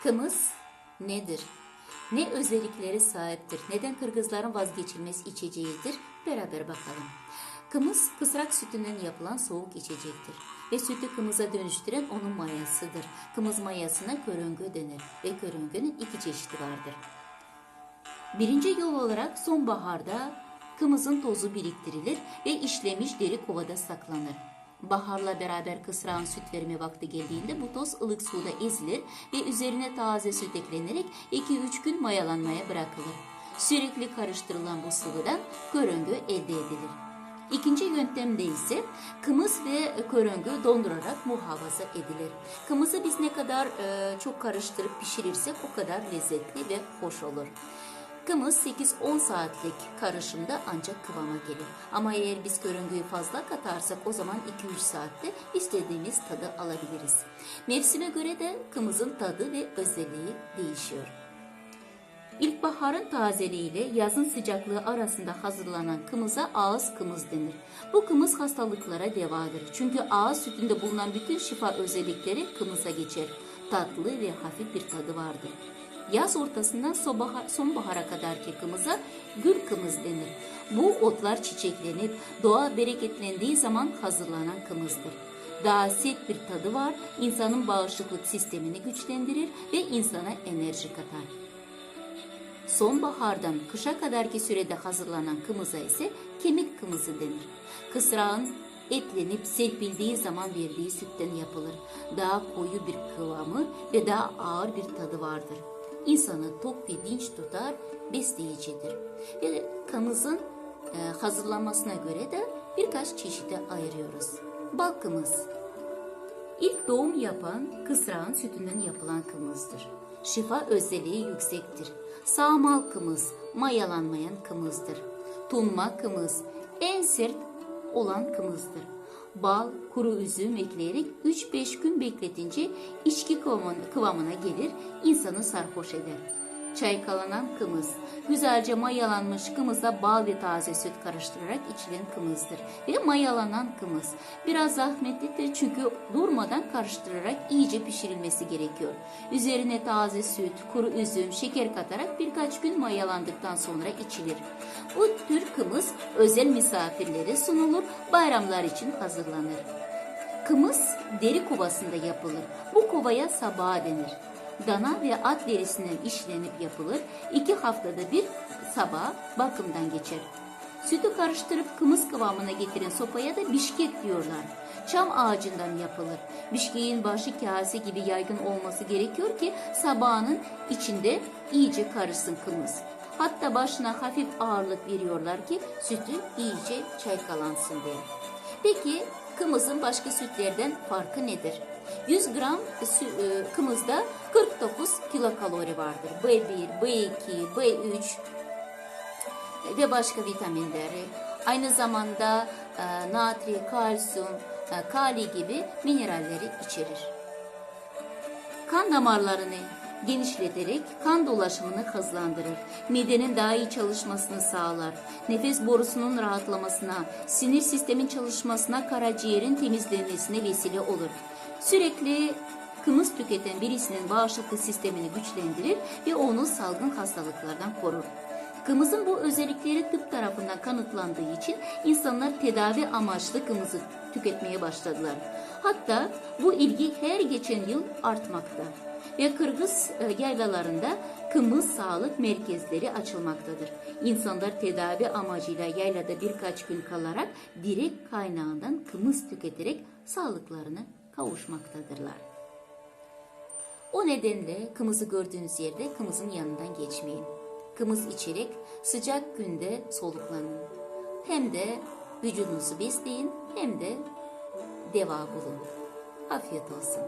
Kımız nedir? Ne özellikleri sahiptir? Neden Kırgızların vazgeçilmez içeceğidir? Beraber bakalım. Kımız kısrak sütünden yapılan soğuk içecektir ve sütü kımıza dönüştüren onun mayasıdır. Kımız mayasına köröngü denir ve köröngünün iki çeşidi vardır. Birinci yol olarak sonbaharda kımızın tozu biriktirilir ve işlemiş deri kovada saklanır. Baharla beraber kısrağın süt verme vakti geldiğinde bu toz ılık suda ezilir ve üzerine taze süt eklenerek 2-3 gün mayalanmaya bırakılır. Sürekli karıştırılan bu sıvıdan köröngü elde edilir. İkinci yöntemde ise kımız ve köröngü dondurarak muhafaza edilir. Kımızı biz ne kadar çok karıştırıp pişirirsek o kadar lezzetli ve hoş olur. Kımız 8-10 saatlik karışımda ancak kıvama gelir. Ama eğer biz köröngüyü fazla katarsak o zaman 2-3 saatte istediğimiz tadı alabiliriz. Mevsime göre de kımızın tadı ve özelliği değişiyor. İlkbaharın tazeliği ile yazın sıcaklığı arasında hazırlanan kımıza ağız kımız denir. Bu kımız hastalıklara devadır. Çünkü ağız sütünde bulunan bütün şifa özellikleri kımıza geçer. Tatlı ve hafif bir tadı vardır. Yaz ortasından sonbahara kadarki kımıza gül kımız denir. Bu otlar çiçeklenip doğa bereketlendiği zaman hazırlanan kımızdır. Daha sert bir tadı var, insanın bağışıklık sistemini güçlendirir ve insana enerji katar. Sonbahardan kışa kadarki sürede hazırlanan kımıza ise kemik kımızı denir. Kısrağın etlenip serpildiği zaman verdiği sütten yapılır. Daha koyu bir kıvamı ve daha ağır bir tadı vardır. İnsanı tok ve dinç tutar, besleyicidir. Ve kımızın hazırlanmasına göre de birkaç çeşide ayırıyoruz. Bal kımız. İlk doğum yapan kısrağın sütünden yapılan kımızdır. Şifa özelliği yüksektir. Sağmal kımız, mayalanmayan kımızdır. Tunma kımız, en sert olan kımızdır. Bal, kuru üzüm ekleyerek 3-5 gün bekletince içki kıvamına gelir, insanı sarhoş eder. Çaykalanan kımız, güzelce mayalanmış kımızda bal ve taze süt karıştırarak içilen kımızdır. Ve mayalanan kımız biraz zahmetlidir çünkü durmadan karıştırarak iyice pişirilmesi gerekiyor. Üzerine taze süt, kuru üzüm, şeker katarak birkaç gün mayalandıktan sonra içilir. Bu tür kımız özel misafirlere sunulur, bayramlar için hazırlanır. Kımız deri kovasında yapılır. Bu kovaya sabağa denir. Dana ve at derisinden işlenip yapılır. 2 haftada bir sabah bakımdan geçer. Sütü karıştırıp kımız kıvamına getiren sopaya da bişkek diyorlar. Çam ağacından yapılır. Bişkeğin başı kase gibi yaygın olması gerekiyor ki sabahının içinde iyice karışsın kımız. Hatta başına hafif ağırlık veriyorlar ki sütü iyice çaykalansın diye. Peki kımızın başka sütlerden farkı nedir? 100 gram kımızda 49 kilokalori vardır. B1, B2, B3 ve başka vitaminleri. Aynı zamanda natri, kalsiyum, kali gibi mineralleri içerir. Kan damarlarını genişleterek kan dolaşımını hızlandırır. Midenin daha iyi çalışmasını sağlar. Nefes borusunun rahatlamasına, sinir sistemin çalışmasına, karaciğerin temizlenmesine vesile olur. Sürekli kımız tüketen birisinin bağışıklık sistemini güçlendirir ve onu salgın hastalıklardan korur. Kımızın bu özellikleri tıp tarafından kanıtlandığı için insanlar tedavi amaçlı kımızı tüketmeye başladılar. Hatta bu ilgi her geçen yıl artmakta. Ve Kırgız yaylalarında kımız sağlık merkezleri açılmaktadır. İnsanlar tedavi amacıyla yaylada birkaç gün kalarak direkt kaynağından kımız tüketerek sağlıklarına kavuşmaktadırlar. O nedenle kımızı gördüğünüz yerde kımızın yanından geçmeyin. Kımız içerek sıcak günde soluklanın. Hem de vücudunuzu besleyin hem de deva bulun. Afiyet olsun.